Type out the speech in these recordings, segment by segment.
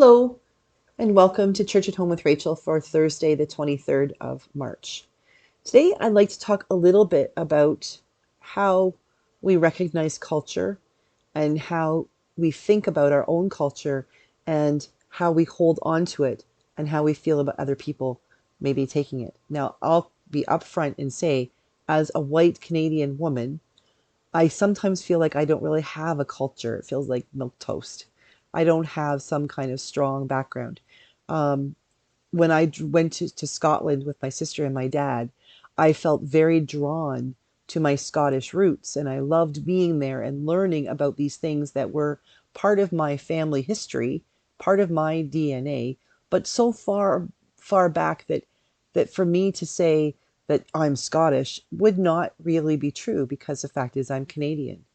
Hello, and welcome to Church at Home with Rachel for Thursday, the 23rd of March. Today, I'd like to talk a little bit about how we recognize culture and how we think about our own culture and how we hold on to it and how we feel about other people maybe taking it. Now, I'll be upfront and say, as a white Canadian woman, I sometimes feel like I don't really have a culture. It feels like milk toast. I don't have some kind of strong background. Um, when I went to Scotland with my sister and my dad, I felt very drawn to my Scottish roots, and I loved being there and learning about these things that were part of my family history, part of my DNA, but so far back that for me to say that I'm Scottish would not really be true because the fact is I'm Canadian.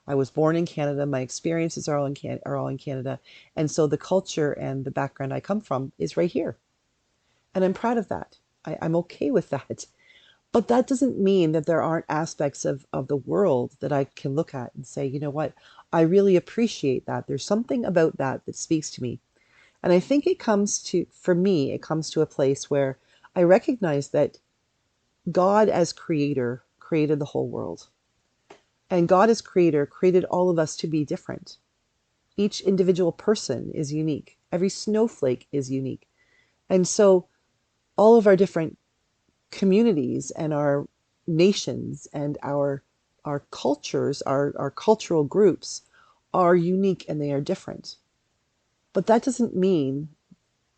I was born in Canada. My experiences are all in Canada, and so the culture and the background I come from is right here. And I'm proud of that. I'm okay with that. But that doesn't mean that there aren't aspects of the world that I can look at and say, you know what, I really appreciate that. There's something about that that speaks to me. And I think it comes to, for me, it comes to a place where I recognize that God as creator created the whole world. And God as creator created all of us to be different. Each individual person is unique. Every snowflake is unique. And so all of our different communities and our nations and our cultures, our cultural groups are unique and they are different. But that doesn't mean,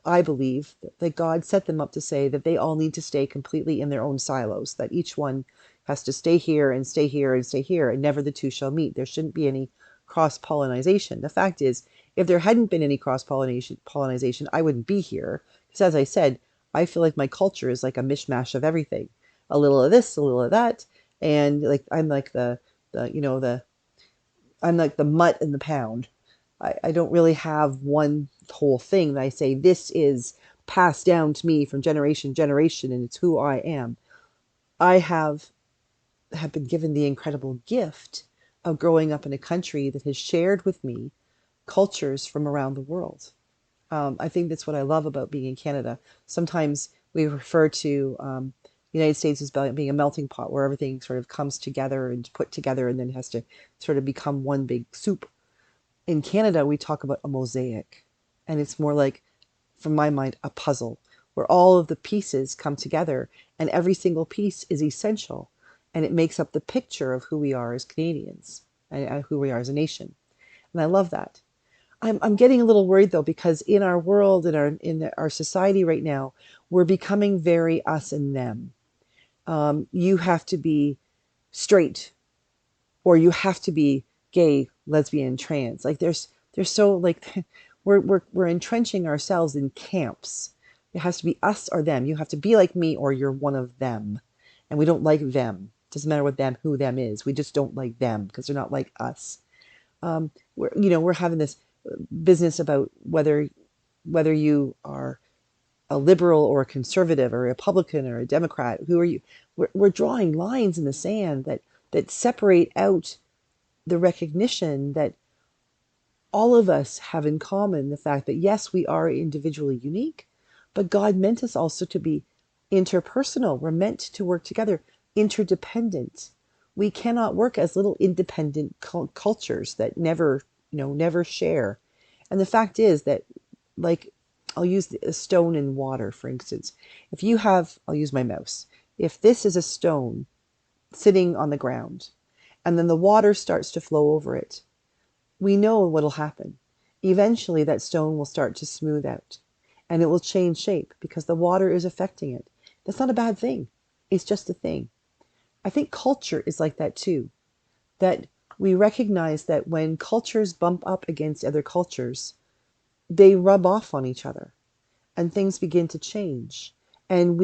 I believe, that God set them up to say that they all need to stay completely in their own silos, that each one has to stay here and stay here and stay here, and never the two shall meet. There shouldn't be any cross-pollination. The fact is, if there hadn't been any cross-pollination, I wouldn't be here. Because as I said, I feel like my culture is like a mishmash of everything. A little of this, a little of that, and like I'm like the you know the I'm like the mutt in the pound. I don't really have one whole thing that I say this is passed down to me from generation to generation and it's who I am. I have been given the incredible gift of growing up in a country that has shared with me cultures from around the world. I think that's what I love about being in Canada. Sometimes we refer to the United States as being a melting pot where everything sort of comes together and put together and then has to sort of become one big soup. In Canada, we talk about a mosaic, and it's more like, from my mind, a puzzle where all of the pieces come together and every single piece is essential and it makes up the picture of who we are as Canadians and who we are as a nation. And I love that. I'm getting a little worried though because in our world, in our society right now, we're becoming very us and them. You have to be straight or you have to be gay, lesbian, trans. Like there's so like we're entrenching ourselves in camps. It has to be us or them. You have to be like me or you're one of them. And we don't like them. Doesn't matter what them who them is. We just don't like them because they're not like us. We're having this business about whether you are a liberal or a conservative or a Republican or a Democrat. Who are you? We're drawing lines in the sand that separate out the recognition that all of us have in common the fact that yes, we are individually unique, but God meant us also to be interpersonal. We're meant to work together, interdependent. We cannot work as little independent cultures that never share. And the fact is that, like, I'll use a stone and water, for instance. I'll use my mouse. If this is a stone sitting on the ground, and then the water starts to flow over it, we know what'll happen. Eventually, that stone will start to smooth out and it will change shape because the water is affecting it. That's not a bad thing. It's just a thing. I think culture is like that too. That we recognize that when cultures bump up against other cultures, they rub off on each other and things begin to change. And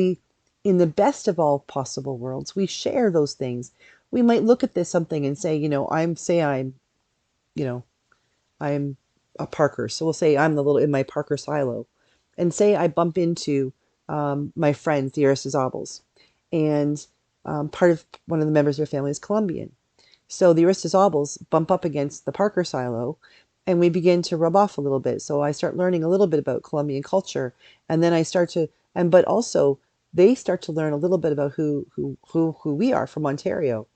in the best of all possible worlds, we share those things. We might look at this something and say, you know, I'm a Parker. So we'll say I'm the little in my Parker silo. And say I bump into my friend, the Aristozables. And part of one of the members of their family is Colombian. So the Aristozables bump up against the Parker silo. and we begin to rub off a little bit. So I start learning a little bit about Colombian culture, and then I start to, and but also they start to learn a little bit about who we are from Ontario,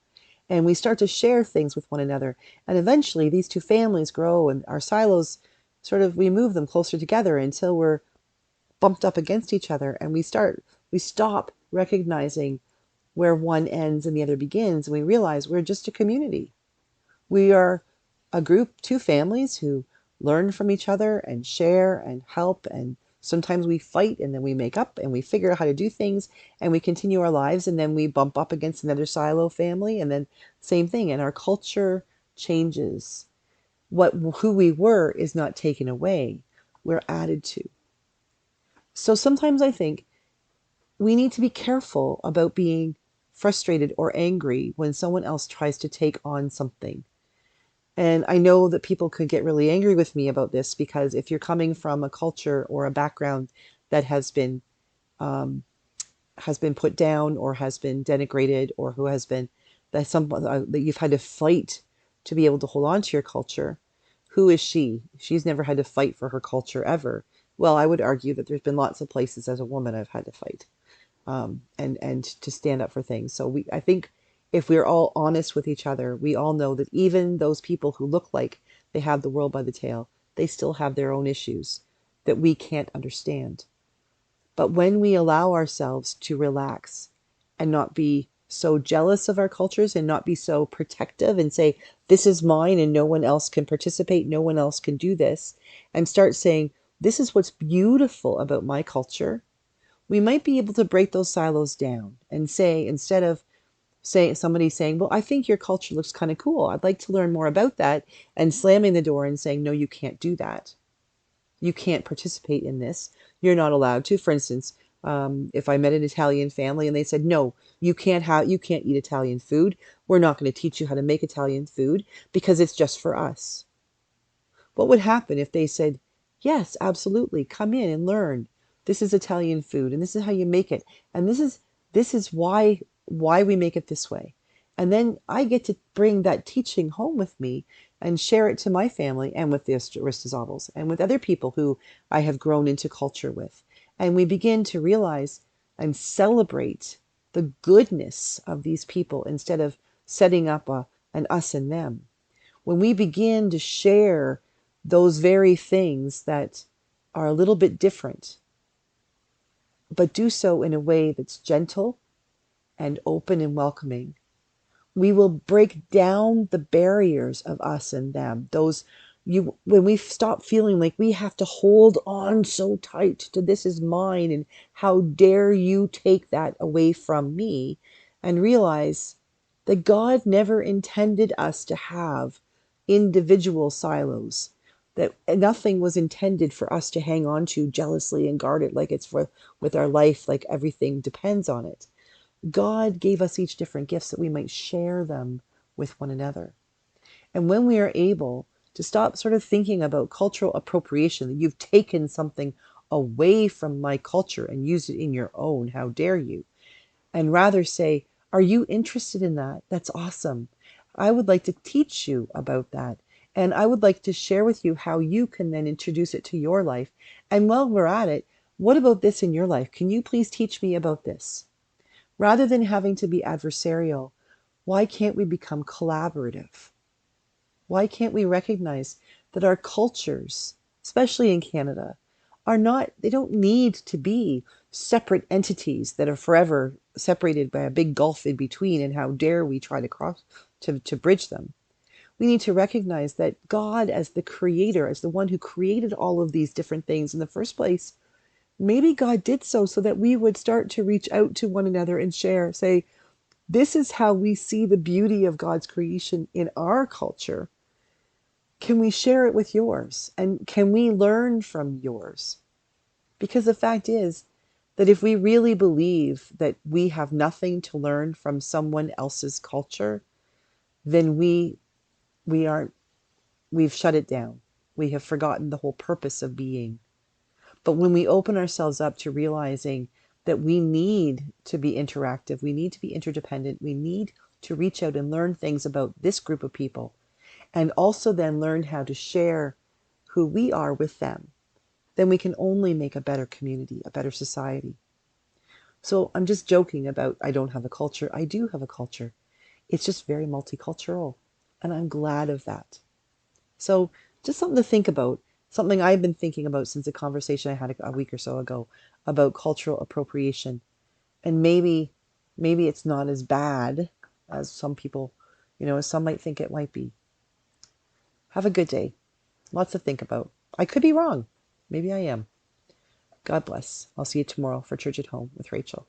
and we start to share things with one another. And eventually, these two families grow, and our silos sort of we move them closer together until we're bumped up against each other, and we stop recognizing where one ends and the other begins, and we realize we're just a community. We are a group, two families who learn from each other and share and help. And sometimes we fight and then we make up and we figure out how to do things and we continue our lives. And then we bump up against another silo family and then same thing. And our culture changes. Who we were is not taken away. We're added to. So sometimes I think we need to be careful about being frustrated or angry when someone else tries to take on something. And I know that people could get really angry with me about this because if you're coming from a culture or a background that um, has been put down or has been denigrated or who has been that you've had to fight to be able to hold on to your culture, who is she? She's never had to fight for her culture ever. Well, I would argue that there's been lots of places as a woman I've had to fight and to stand up for things. So I think if we're all honest with each other, we all know that even those people who look like they have the world by the tail, they still have their own issues that we can't understand. But when we allow ourselves to relax and not be so jealous of our cultures and not be so protective and say, this is mine and no one else can participate, no one else can do this, and start saying, this is what's beautiful about my culture, we might be able to break those silos down and say, instead of somebody saying, well, I think your culture looks kind of cool, I'd like to learn more about that, and slamming the door and saying, no, you can't do that. You can't participate in this. You're not allowed to. For instance, if I met an Italian family and they said, no, you can't eat Italian food. We're not going to teach you how to make Italian food because it's just for us. What would happen if they said, yes, absolutely, come in and learn. This is Italian food and this is how you make it. And this is why we make it this way. And then I get to bring that teaching home with me and share it to my family and with the Aristotles and with other people who I have grown into culture with. And we begin to realize and celebrate the goodness of these people instead of setting up an us and them. When we begin to share those very things that are a little bit different, but do so in a way that's gentle and open and welcoming, we will break down the barriers of us and them. When we stop feeling like we have to hold on so tight to this is mine and how dare you take that away from me, and realize that God never intended us to have individual silos, that nothing was intended for us to hang on to jealously and guard it like it's for with our life, like everything depends on it. God gave us each different gifts that we might share them with one another. And when we are able to stop sort of thinking about cultural appropriation, that you've taken something away from my culture and used it in your own, how dare you? And rather say, are you interested in that? That's awesome. I would like to teach you about that. And I would like to share with you how you can then introduce it to your life. And while we're at it, what about this in your life? Can you please teach me about this? Rather than having to be adversarial, why can't we become collaborative? Why can't we recognize that our cultures, especially in Canada, they don't need to be separate entities that are forever separated by a big gulf in between, and how dare we try to to bridge them. We need to recognize that God, as the creator, as the one who created all of these different things in the first place, maybe God did so that we would start to reach out to one another and share, say, this is how we see the beauty of God's creation in our culture. Can we share it with yours? And can we learn from yours? Because the fact is that if we really believe that we have nothing to learn from someone else's culture, then we aren't we've shut it down. We have forgotten the whole purpose of being. But when we open ourselves up to realizing that we need to be interactive, we need to be interdependent, we need to reach out and learn things about this group of people, and also then learn how to share who we are with them, then we can only make a better community, a better society. So I'm just joking about I don't have a culture. I do have a culture. It's just very multicultural, and I'm glad of that. So just something to think about, something I've been thinking about since a conversation I had a week or so ago about cultural appropriation. And maybe it's not as bad as some people, as some might think it might be. Have a good day. Lots to think about. I could be wrong. Maybe I am. God bless. I'll see you tomorrow for Church at Home with Rachel.